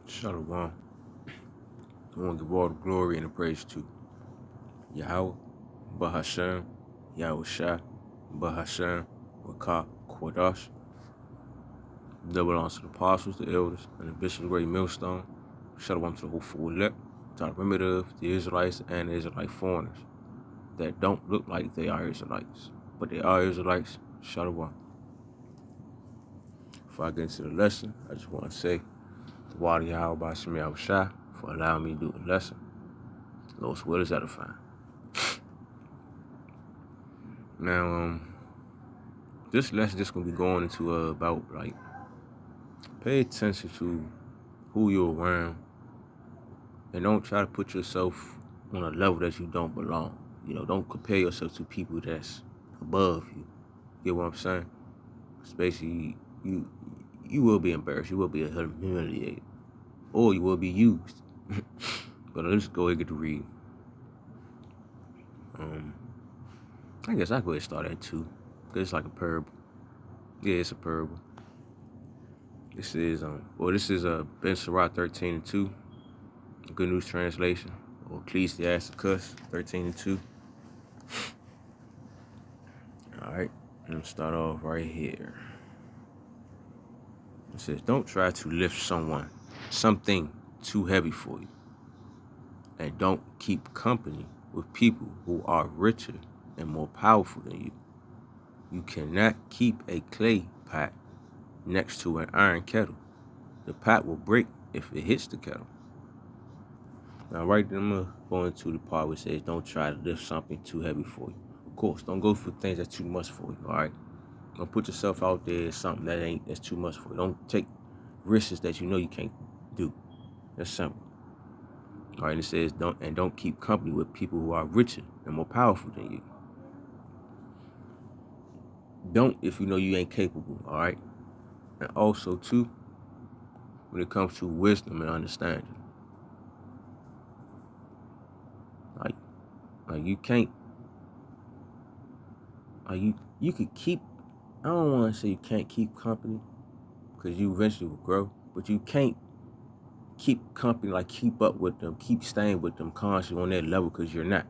Shalom. I want to give all the glory and the praise to Yahweh, Bahashem, Yahushua, Bahashem, Wakah, Kodash. That belongs to the apostles, the elders, and the bishops of the great millstone. Shalom to the whole full elect, to the primitive, the Israelites, and the Israelite foreigners that don't look like they are Israelites, but they are Israelites. Shalom. Before I get into the lesson, I just want to say the Wadi Yahweh Bahashem Yahushua for allowing me to do the lesson. Lord's will is edifying. Now, this lesson just gonna be going into about like pay attention to who you're around and don't try to put yourself on a level that you don't belong. Don't compare yourself to people that's above you. Get what I'm saying? Especially you will be embarrassed, you will be humiliated, or you will be used. But let's go ahead and get to read. I guess I'll go ahead and start at 2, because it's like a parable. Yeah, it's a parable. This is Ben Sirach 13:2, Good News Translation, or Ecclesiasticus 13:2. All right, I'm gonna start off right here. It says, "Don't try to lift something too heavy for you, and don't keep company with people who are richer and more powerful than you. You cannot keep a clay pot next to an iron kettle. The pot will break if it hits the kettle." Now, right then, I'm going to go into the part where it says, don't try to lift something too heavy for you. Of course, don't go for things that's too much for you, all right? Don't put yourself out there as something that's too much for you. Don't take risks that you know you can't do. That's simple. All right, and it says, don't keep company with people who are richer and more powerful than you. Don't if you know you ain't capable, all right? And also, too, when it comes to wisdom and understanding, like you can't, you could keep, I don't want to say you can't keep company because you eventually will grow, but you can't keep company, like keep up with them, keep staying with them constantly on that level, because you're not.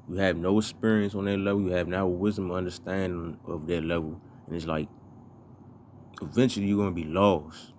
You have no experience on that level. You have no wisdom or understanding of that level. And it's like, eventually you're going to be lost.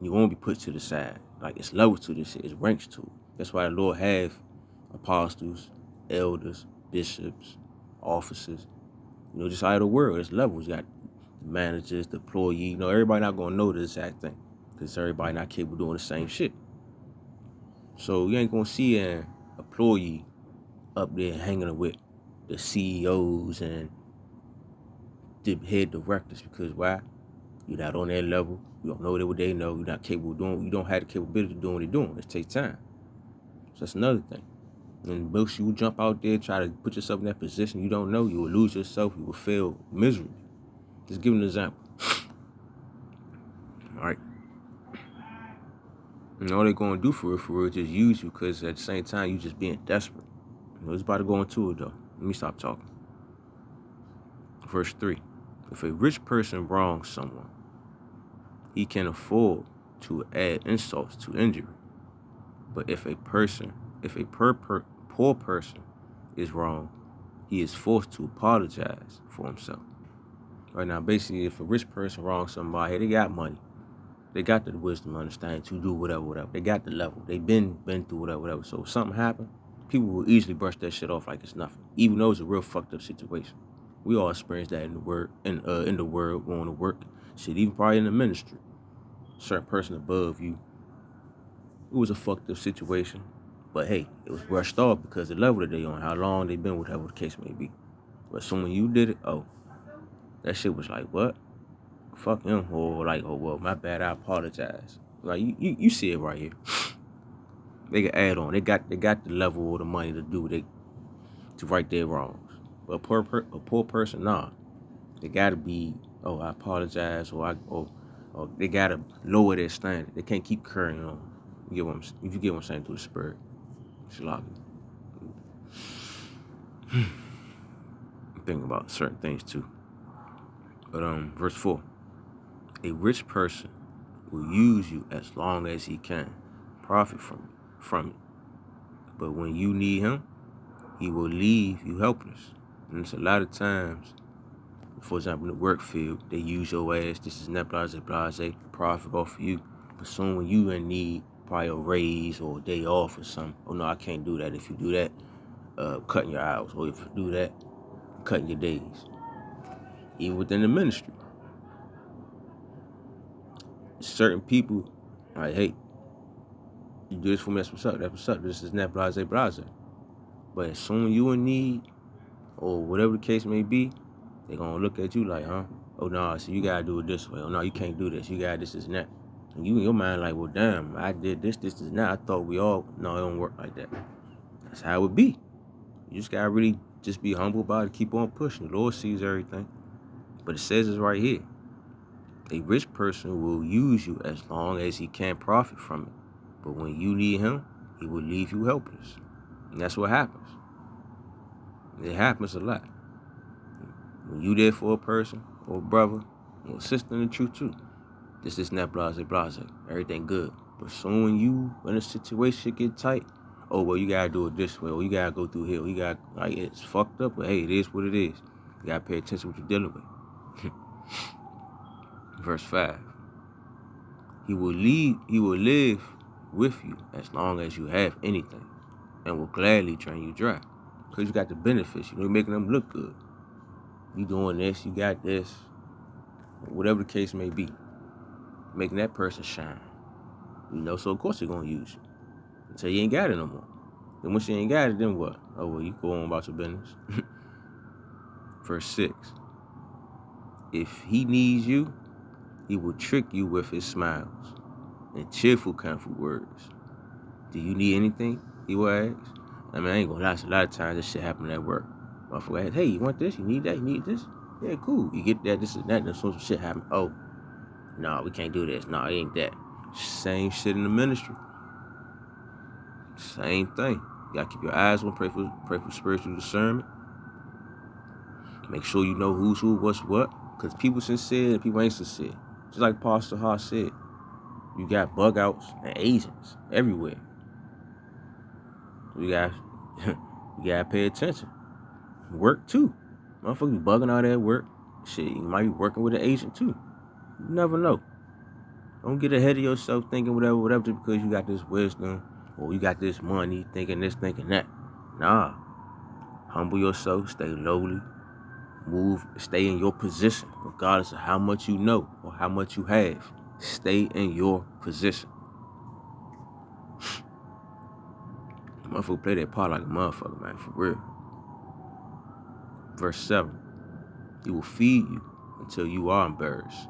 You won't be put to the side. Like, it's levels to this shit. It's ranks to it. That's why the Lord have apostles, elders, bishops, officers. Just out of the world, there's levels. You got the managers, the employee. Everybody not going to know the exact thing, because everybody not capable of doing the same shit. So you ain't going to see an employee up there hanging with the CEOs and the head directors, because why? You're not on their level. You don't know what they know. You're not capable of doing. You don't have the capability of doing what they're doing. It takes time. So that's another thing. And most you jump out there, try to put yourself in that position you don't know, you will lose yourself. You will fail miserably. Just give an example. All right. And all they're going to do for real, just use you, because at the same time, you just being desperate. It's about to go into it, though. Let me stop talking. Verse 3. If a rich person wrongs someone, he can afford to add insults to injury. But if a poor person is wrong, he is forced to apologize for himself. Right now, basically, if a rich person wrongs somebody, they got money. They got the wisdom, understanding to do whatever. They got the level. They've been through whatever. So if something happened, people will easily brush that shit off like it's nothing, even though it's a real fucked up situation. We all experience that in the world, going to work, shit, even probably in the ministry. Certain person above you, it was a fucked up situation, but hey, it was brushed off because the level that they on, how long they been, whatever the case may be. But so when you did it, that shit was like, what? Fuck him, or like, oh well, my bad, I apologize. Like you see it right here. They can add on. They got the level or the money to do to right their wrongs. But a poor person, nah. They gotta be, I apologize, or they gotta lower their standard. They can't keep carrying on. If you get what I'm saying, through the spirit. I'm thinking about certain things too. But verse 4. A rich person will use you as long as he can, profit from it. But when you need him, he will leave you helpless. And it's a lot of times, for example, in the work field, they use your ass, this is not blase, profit off of you. But soon when you in need, probably a raise or a day off or something, oh no, I can't do that. If you do that, cutting your hours. Or if you do that, cutting your days. Even within the ministry. Certain people, like, hey, you do this for me, that's what's up, this is not blase. But as soon as you in need, or whatever the case may be, they're gonna look at you like, huh? Oh no, so you gotta do it this way. Oh no, you can't do this. You gotta this and that. And you in your mind like, well damn, I did this and that. I thought we all, no, it don't work like that. That's how it would be. You just gotta really just be humble about it, keep on pushing. The Lord sees everything. But it says it's right here. A rich person will use you as long as he can profit from it. But when you need him, he will leave you helpless. And that's what happens. It happens a lot. When you there for a person, or a brother, or a sister in the truth too, this is not blase. Everything good. But soon when you in a situation get tight, oh well, you gotta do it this way, or you gotta go through here, or you got like it's fucked up, but hey, it is what it is. You gotta pay attention to what you're dealing with. Verse 5. He will live with you as long as you have anything, and will gladly drain you dry. Because you got the benefits, you're making them look good. You doing this, you got this, whatever the case may be, making that person shine. So of course they're gonna use you until you ain't got it no more. Then once you ain't got it, then what? Oh well, you go on about your business. Verse 6. If he needs you, he will trick you with his smiles and cheerful, comfort words. Do you need anything? He will ask. I mean, I ain't gonna lie, a lot of times this shit happen at work. Motherfucker asks, hey, you want this? You need that? You need this? Yeah, cool. You get that, this and that, and some shit happen. Oh, no, we can't do this. No, it ain't that. Same shit in the ministry. Same thing. You gotta keep your eyes on, pray for spiritual discernment. Make sure you know who's who, what's what. Because people sincere and people ain't sincere. Just like Pastor Hart said, you got bug outs and agents everywhere. You gotta pay attention. Work too. Motherfuckers be bugging out at work. Shit, you might be working with an agent too. You never know. Don't get ahead of yourself thinking whatever, just because you got this wisdom or you got this money, thinking this, thinking that. Nah. Humble yourself, stay lowly, move, stay in your position, regardless of how much you know or how much you have. Stay in your position. Motherfucker play that part like a motherfucker, man, for real. Verse 7. He will feed you until you are embarrassed.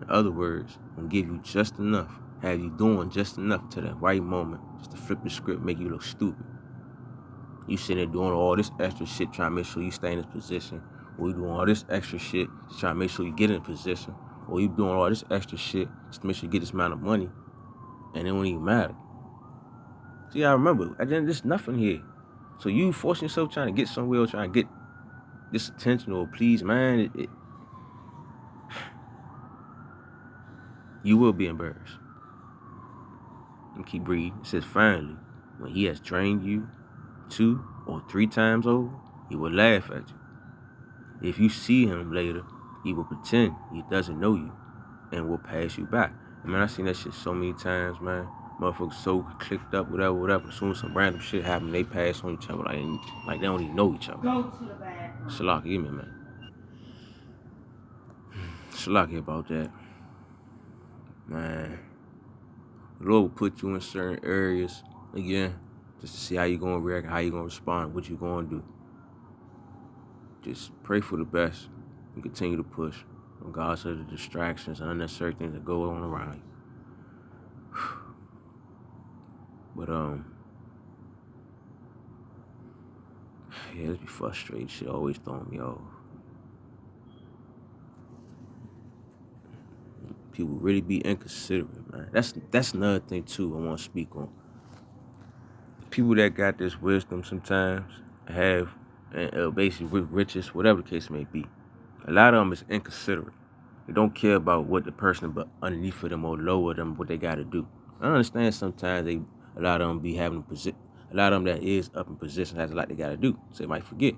In other words, he'll give you just enough, have you doing just enough to that right moment, just to flip the script, make you look stupid. You sitting there doing all this extra shit trying to make sure you stay in this position, or you doing all this extra shit to try to make sure you get in a position, or you doing all this extra shit just to make sure you get this amount of money, and it don't even matter. See, I remember, at the end, there's nothing here. So you forcing yourself trying to get somewhere or trying to get this attention or please, man, you will be embarrassed. And keep reading. It says, finally, when he has drained you 2 or 3 times over, he will laugh at you. If you see him later, he will pretend he doesn't know you and will pass you by. I mean, I've seen that shit so many times, man. Motherfuckers so clicked up, whatever. As soon as some random shit happen, they pass on each other like they don't even know each other. Go to the bathroom. Shalaki, give me a minute. Shalaki about that. Man. The Lord will put you in certain areas, again, just to see how you're going to react, how you're going to respond, what you're going to do. Just pray for the best and continue to push, regardless of the distractions and unnecessary things that go on around you. But, yeah, this be frustrating. Shit always throwing me off. People really be inconsiderate, man. That's another thing, too, I want to speak on. People that got this wisdom sometimes have, basically riches, whatever the case may be. A lot of them is inconsiderate. They don't care about what the person but underneath of them or lower them, what they got to do. I understand sometimes a lot of them be having a lot of them that is up in position has a lot they gotta do, so they might forget.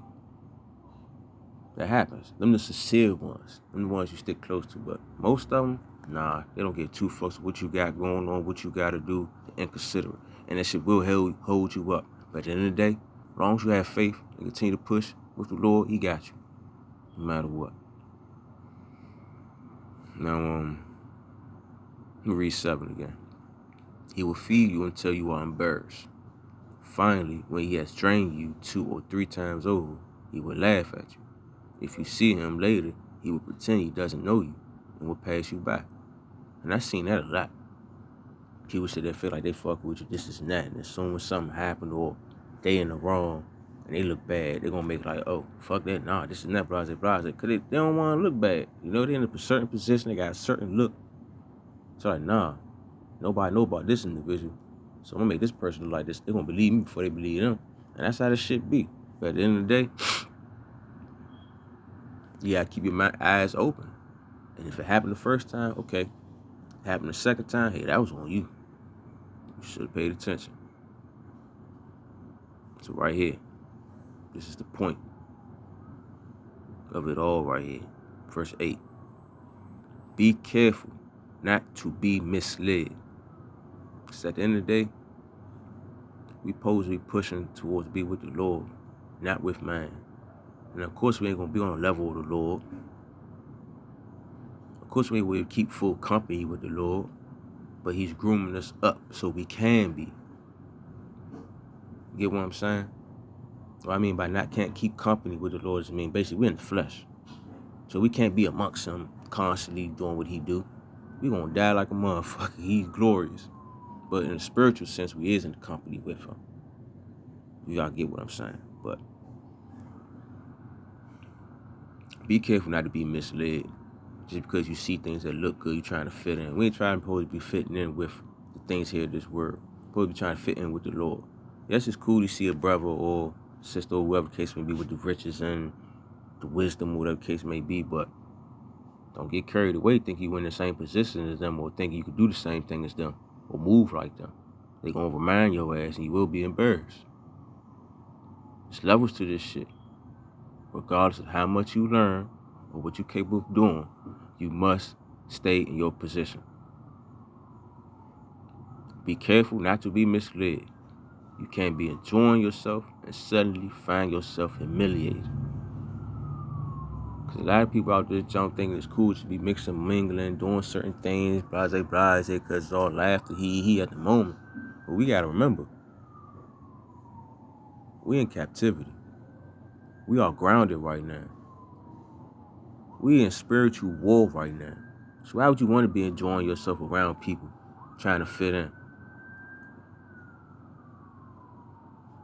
That happens. Them the sincere ones. Them the ones you stick close to. But most of them, nah, they don't get too close to what you got going on, what you got to do, and consider it. And that shit will hold you up. But at the end of the day, as long as you have faith and continue to push with the Lord, He got you, no matter what. Now, let me read 7 again. He will feed you until you are embarrassed. Finally, when He has trained you 2 or 3 times over, He will laugh at you. If you see Him later, He will pretend He doesn't know you and will pass you by. And I've seen that a lot. People sit there feel like they fuck with you, this and that, and as soon as something happened or they in the wrong and they look bad, they're gonna make like, oh, fuck that, nah, this and that, blase, blase. Cause they don't wanna look bad. You know, they're in a certain position, they got a certain look. So like, nah, nobody know about this individual. So I'm gonna make this person look like this. They're gonna believe me before they believe them. And that's how this shit be. But at the end of the day, you gotta keep your eyes open. And if it happened the first time, okay. It happened the second time, hey, that was on you. You should have paid attention. So right here, this is the point of it all right here. Verse 8. Be careful not to be misled. Because at the end of the day, we supposed to be pushing towards be with the Lord, not with man. And of course, we ain't going to be on the level of the Lord. Of course, we ain't going to keep full company with the Lord. But He's grooming us up so we can be. You get what I'm saying? What I mean by can't keep company with the Lord is basically we're in the flesh. So we can't be amongst Him constantly doing what He do. We gonna die like a motherfucker. He's glorious. But in a spiritual sense, we is in company with Him. You gotta get what I'm saying. But be careful not to be misled. Just because you see things that look good, you're trying to fit in. We ain't trying to be fitting in with the things here in this world. We're supposed to be trying to fit in with the Lord. Yes, it's cool to see a brother or sister or whoever the case may be with the riches and the wisdom, whatever the case may be, but don't get carried away, think you in the same position as them or think you could do the same thing as them or move like them. They gonna remind your ass and you will be embarrassed. There's levels to this shit. Regardless of how much you learn or what you're capable of doing, you must stay in your position. Be careful not to be misled. You can't be enjoying yourself and suddenly find yourself humiliated. Because a lot of people out there don't think it's cool to be mixing, mingling, doing certain things, blase, blase, because it's all laughter, he at the moment. But we got to remember, we in captivity. We are grounded right now. We in spiritual war right now. So why would you want to be enjoying yourself around people, trying to fit in?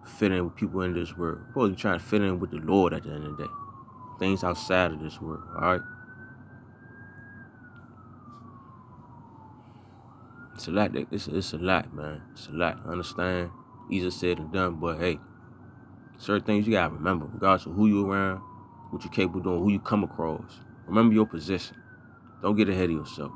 Fit in with people in this world. You're supposed to be trying to fit in with the Lord at the end of the day. Things outside of this world, all right? It's a lot. It's a lot, man. It's a lot. I understand. Easier said than done, but hey, certain things you gotta remember, regardless of who you around, what you're capable of doing, who you come across. Remember your position. Don't get ahead of yourself.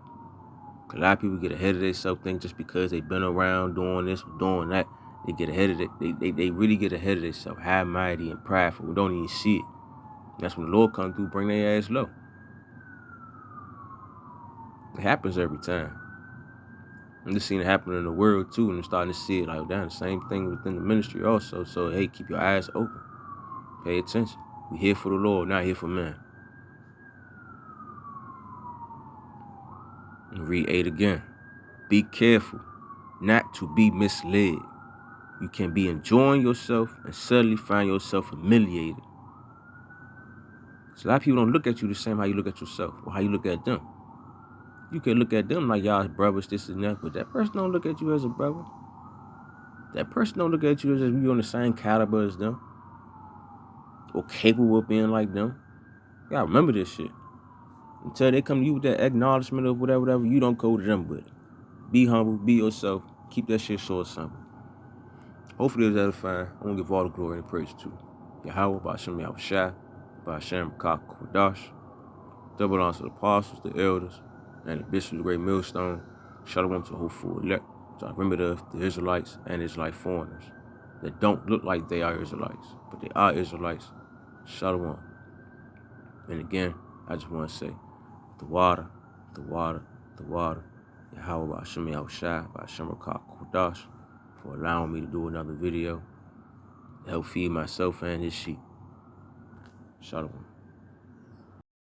A lot of people get ahead of themselves, think just because they've been around doing this or doing that, they get ahead of it. They really get ahead of themselves, high mighty and prideful. We don't even see it. That's when the Lord comes through, bring their ass low. It happens every time. I'm just seeing it happen in the world too, and I'm starting to see it like that. The same thing within the ministry also. So hey, keep your eyes open. Pay attention. We're here for the Lord, not here for man. And read 8 again. Be careful not to be misled. You can be enjoying yourself and suddenly find yourself humiliated. So a lot of people don't look at you the same how you look at yourself or how you look at them. You can look at them like y'all brothers, this and that, but that person don't look at you as a brother. That person don't look at you as if you're on the same caliber as them or capable of being like them. You gotta remember this shit. Until they come to you with that acknowledgement of whatever, you don't go to them with it. Be humble, be yourself, keep that shit short simple. Hopefully it's edifying. I want to give all the glory and praise to Yahweh, Ba'ashem Yahushua, Ba'ashem Kak Kodash. Double honor to the apostles, the elders, and the bishop of the great millstone. Shalom to the whole full elect. So I remember the Israelites and Israelite foreigners that don't look like they are Israelites, but they are Israelites. Shalom. And again, I just want to say, the water, the water, the water. Yahweh Ba'ashem Yahushai, Ba'ashem Rakah Kodash, for allowing me to do another video to help feed myself and his sheep. Shalom.